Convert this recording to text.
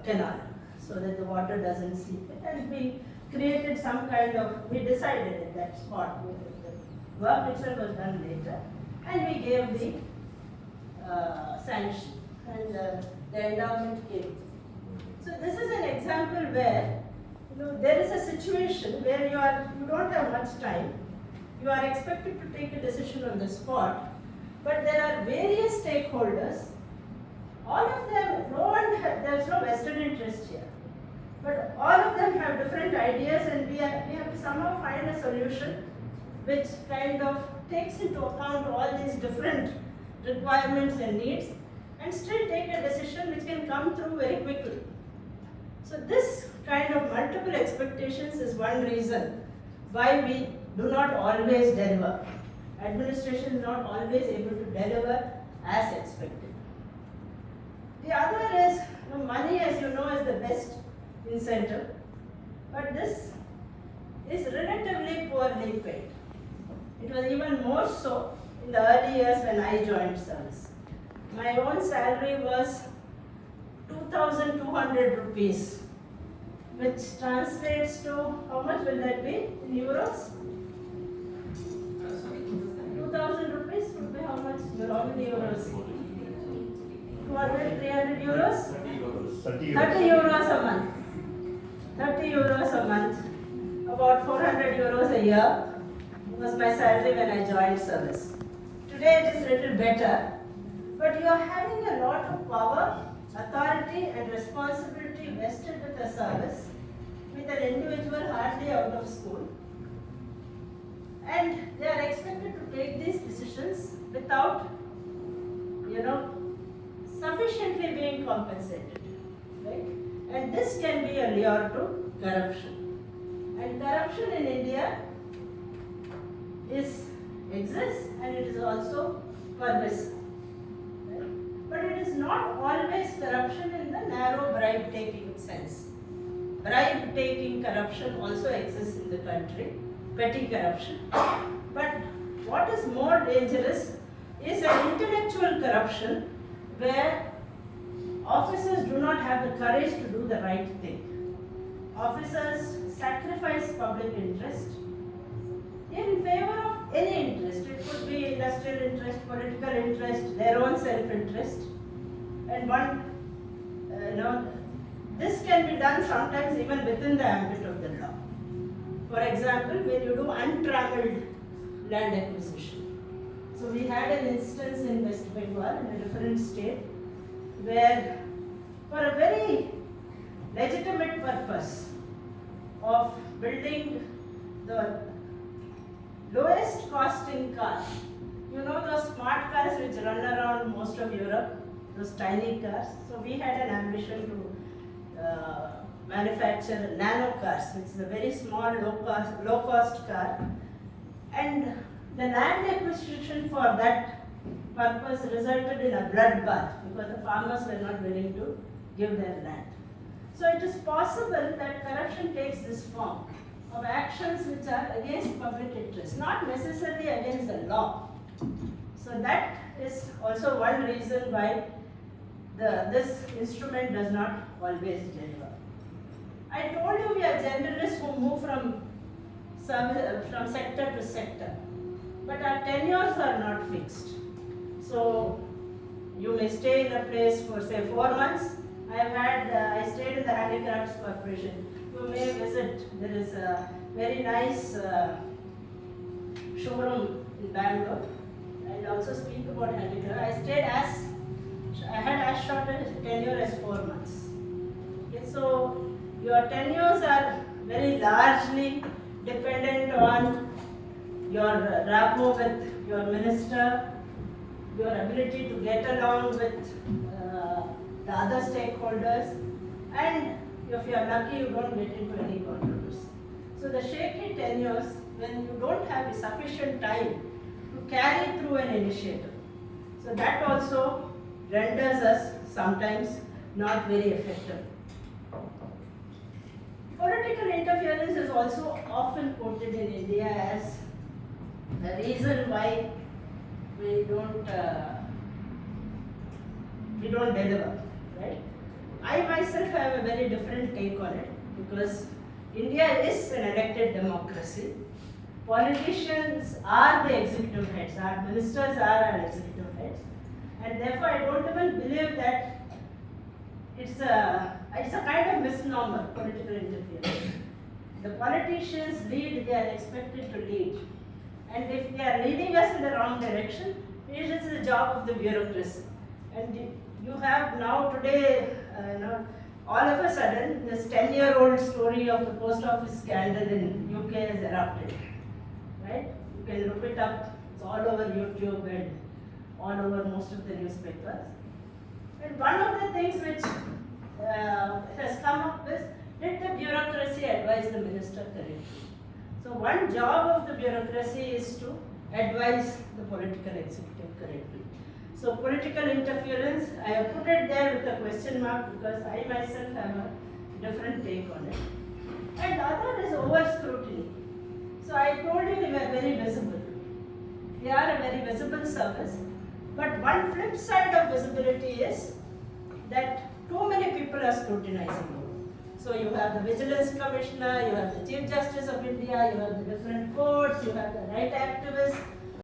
canal so that the water doesn't seep in, and we created some kind of, we decided at that spot, the work itself was done later, and we gave the sanction, and the endowment came. So this is an example where there is a situation where you don't have much time, you are expected to take a decision on the spot, but there are various stakeholders. All of them, there's no vested interest here, but all of them have different ideas, and we have to somehow find a solution which kind of takes into account all these different requirements and needs, and still take a decision which can come through very quickly. So this kind of multiple expectations is one reason why we do not always deliver. Administration is not always able to deliver as expected. The other is, money, as you know, is the best incentive, but this is relatively poorly paid. It was even more so in the early years when I joined service. My own salary was 2,200 rupees, which translates to, how much will that be in euros? 2,000 rupees would be how much? How many euros? 200, 300 euros? 30 euros a month. 30 euros a month. About 400 euros a year was my salary when I joined service. Today it is a little better, but you are having a lot of power, authority and responsibility vested with a service, with an individual hardly out of school, and they are expected to take these decisions without, sufficiently being compensated, right? And this can be a lure to corruption. And corruption in India exists, and it is also pervasive. Right? But it is not always corruption in the narrow bribe-taking sense. Bribe-taking corruption also exists in the country, petty corruption. But what is more dangerous is an intellectual corruption where officers do not have the courage to do the right thing. Officers sacrifice public interest in favor of any interest. It could be industrial interest, political interest, their own self-interest. And this can be done sometimes even within the ambit of the law. For example, when you do untrammeled land acquisition. So we had an instance in West Bengal, in a different state, where for a very legitimate purpose of building the lowest costing car, those smart cars which run around most of Europe, those tiny cars. So we had an ambition to manufacture nano cars, which is a very small, low cost car. And the land acquisition for that purpose resulted in a bloodbath because the farmers were not willing to give their land. So it is possible that corruption takes this form of actions which are against public interest, not necessarily against the law. So that is also one reason why this instrument does not always deliver. I told you we are generalists who move from sector to sector, but our tenures are not fixed. So you may stay in a place for say 4 months. I stayed in the Handicrafts Corporation. You may visit, there is a very nice showroom in Bamberg. I'll also speak about handicraft. I had as short a tenure as 4 months. Okay, so your tenures are very largely dependent on your rapport with your minister, your ability to get along with the other stakeholders, and if you are lucky, you don't get into any controversy. So the shaky tenures, when you don't have sufficient time to carry through an initiative, so that also renders us sometimes not very effective. Political interference is also often quoted in India as the reason why we don't deliver, right? I myself myself have a very different take on it, because India is an elected democracy. Politicians are the executive heads, our ministers are our executive heads, and therefore I don't even believe that it's a kind of misnomer, political interference. The politicians lead, they are expected to lead. And if they are leading us in the wrong direction, it is the job of the bureaucracy. And you have now today, all of a sudden, this 10-year-old story of the post office scandal in UK has erupted. Right? You can look it up, it's all over YouTube and all over most of the newspapers. And one of the things which has come up is, did the bureaucracy advise the minister correctly? So one job of the bureaucracy is to advise the political executive correctly. So political interference, I have put it there with a question mark because I myself have a different take on it. And the other is over scrutiny. So I told you we were very visible. We are a very visible service. But one flip side of visibility is that too many people are scrutinizing you. So you have the Vigilance Commissioner, you have the Chief Justice of India, you have the different courts, you have the right activists,